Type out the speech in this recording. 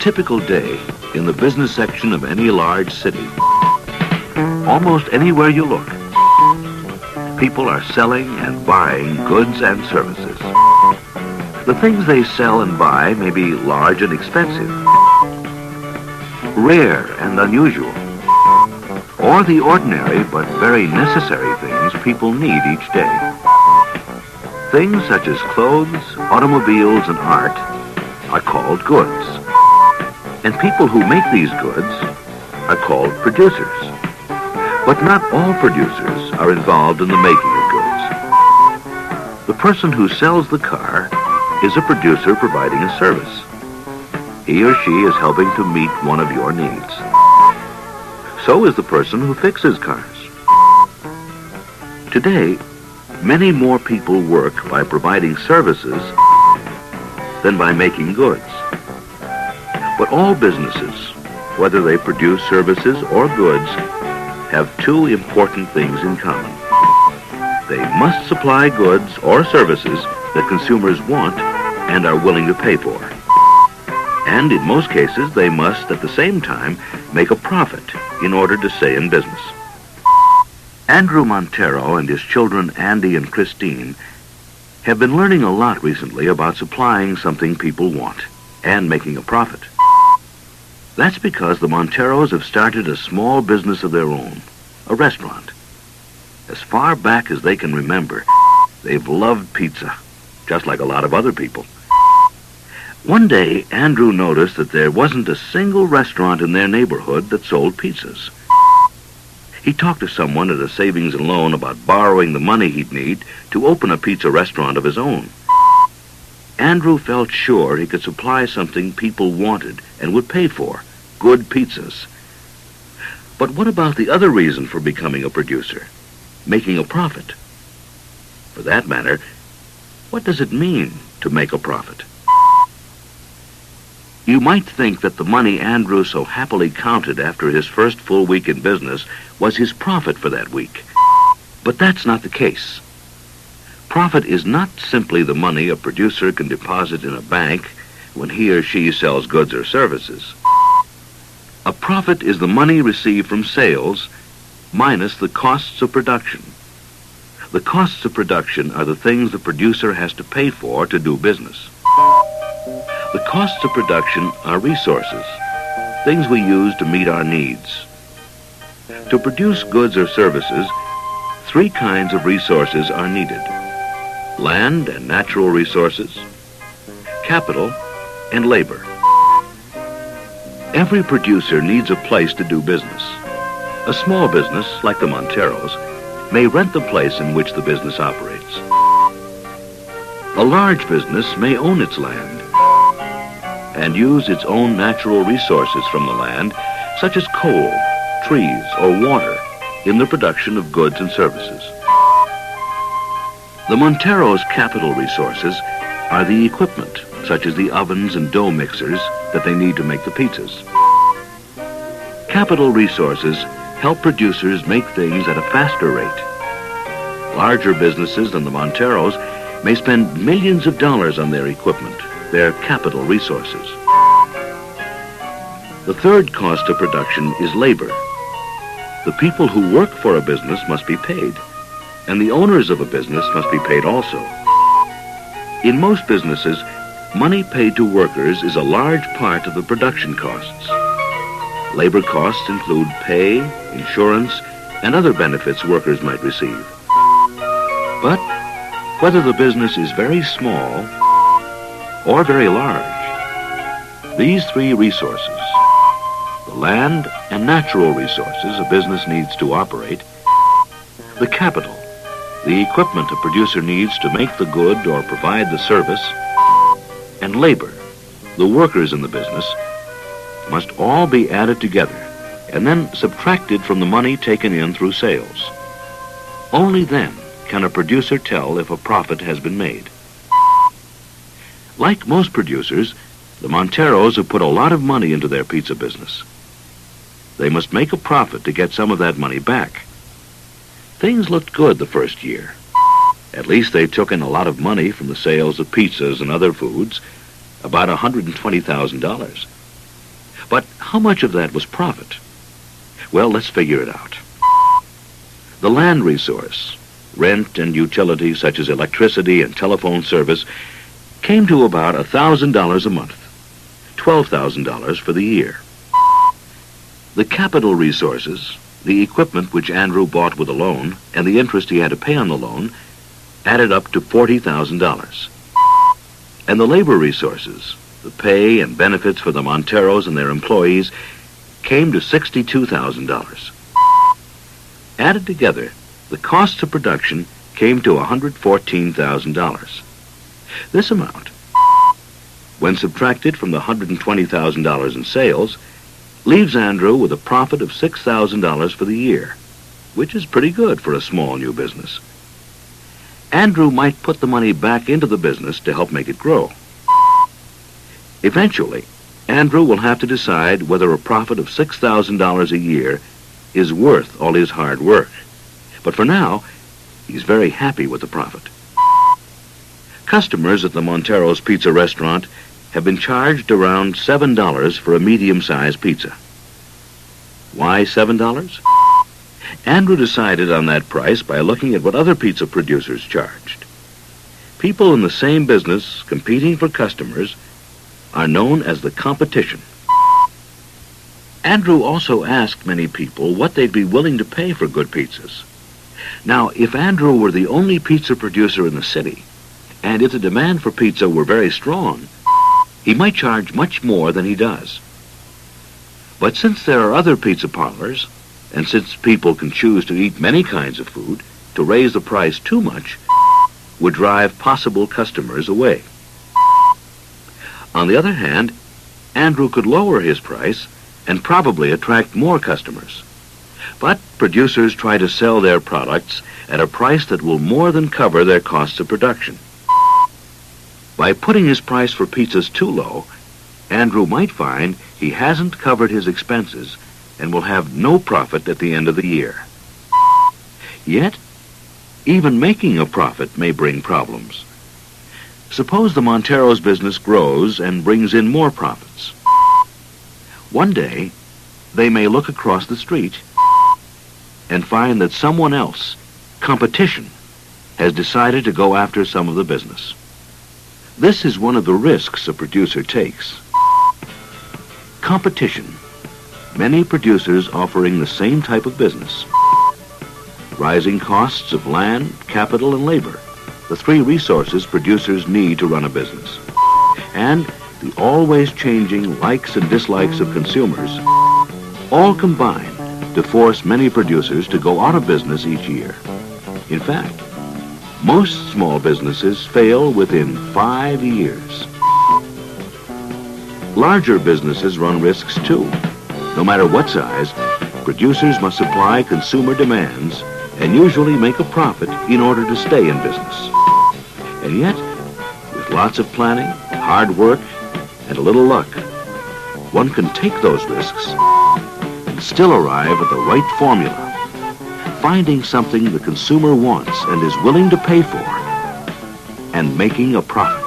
typical day in the business section of any large city. Almost anywhere you look, people are selling and buying goods and services. The things they sell and buy may be large and expensive, rare and unusual, or the ordinary but very necessary things people need each day. Things such as clothes, automobiles, and art are called goods. And people who make these goods are called producers. But not all producers are involved in the making of goods. The person who sells the car is a producer providing a service. He or she is helping to meet one of your needs. So is the person who fixes cars. Today, many more people work by providing services than by making goods. But all businesses, whether they produce services or goods, have two important things in common. They must supply goods or services that consumers want and are willing to pay for. And in most cases, they must at the same time make a profit in order to stay in business. Andrew Montero and his children Andy and Christine have been learning a lot recently about supplying something people want and making a profit. That's because the Monteros have started a small business of their own, a restaurant. As far back as they can remember, they've loved pizza, just like a lot of other people. One day, Andrew noticed that there wasn't a single restaurant in their neighborhood that sold pizzas. He talked to someone at a savings and loan about borrowing the money he'd need to open a pizza restaurant of his own. Andrew felt sure he could supply something people wanted and would pay for, good pizzas. But what about the other reason for becoming a producer? Making a profit. For that matter, what does it mean to make a profit? You might think that the money Andrew so happily counted after his first full week in business was his profit for that week. But that's not the case. Profit is not simply the money a producer can deposit in a bank when he or she sells goods or services. A profit is the money received from sales minus the costs of production. The costs of production are the things the producer has to pay for to do business. The costs of production are resources, things we use to meet our needs. To produce goods or services, three kinds of resources are needed: land and natural resources, capital, and labor. Every producer needs a place to do business. A small business, like the Monteros, may rent the place in which the business operates. A large business may own its land and use its own natural resources from the land, such as coal, trees, or water, in the production of goods and services. The Monteros' capital resources are the equipment, such as the ovens and dough mixers that they need to make the pizzas. Capital resources help producers make things at a faster rate. Larger businesses than the Monteros may spend millions of dollars on their equipment, their capital resources. The third cost of production is labor. The people who work for a business must be paid, and the owners of a business must be paid also. In most businesses, money paid to workers is a large part of the production costs. Labor costs include pay, insurance, and other benefits workers might receive. But whether the business is very small or very large, these three resources, the land and natural resources a business needs to operate, the capital, the equipment a producer needs to make the good or provide the service, and labor, the workers in the business, must all be added together and then subtracted from the money taken in through sales. Only then can a producer tell if a profit has been made. Like most producers, the Monteros have put a lot of money into their pizza business. They must make a profit to get some of that money back. Things looked good the first year. At least they took in a lot of money from the sales of pizzas and other foods, about $120,000. But how much of that was profit? Well, let's figure it out. The land resource, rent and utilities such as electricity and telephone service, came to about $1,000 a month, $12,000 for the year. The capital resources, the equipment which Andrew bought with a loan, and the interest he had to pay on the loan, added up to $40,000. And the labor resources, the pay and benefits for the Monteros and their employees, came to $62,000. Added together, the costs of production came to $114,000. This amount, when subtracted from the $120,000 in sales, leaves Andrew with a profit of $6,000 for the year, which is pretty good for a small new business. Andrew might put the money back into the business to help make it grow. Eventually, Andrew will have to decide whether a profit of $6,000 a year is worth all his hard work. But for now, he's very happy with the profit. Customers at the Montero's Pizza restaurant have been charged around $7 for a medium-sized pizza. Why $7? Andrew decided on that price by looking at what other pizza producers charged. People in the same business competing for customers are known as the competition. Andrew also asked many people what they'd be willing to pay for good pizzas. Now, if Andrew were the only pizza producer in the city, and if the demand for pizza were very strong, he might charge much more than he does. But since there are other pizza parlors, and since people can choose to eat many kinds of food, to raise the price too much would drive possible customers away. On the other hand, Andrew could lower his price and probably attract more customers. But producers try to sell their products at a price that will more than cover their costs of production. By putting his price for pizzas too low, Andrew might find he hasn't covered his expenses and will have no profit at the end of the year. Yet, even making a profit may bring problems. Suppose the Montero's business grows and brings in more profits. One day, they may look across the street and find that someone else, competition, has decided to go after some of the business. This is one of the risks a producer takes. Competition. Many producers offering the same type of business. Rising costs of land, capital, and labor, the three resources producers need to run a business. And the always changing likes and dislikes of consumers, all combine to force many producers to go out of business each year. In fact, most small businesses fail within 5 years. Larger businesses run risks too. No matter what size, producers must supply consumer demands and usually make a profit in order to stay in business. And yet, with lots of planning, hard work, and a little luck, one can take those risks and still arrive at the right formula, finding something the consumer wants and is willing to pay for, and making a profit.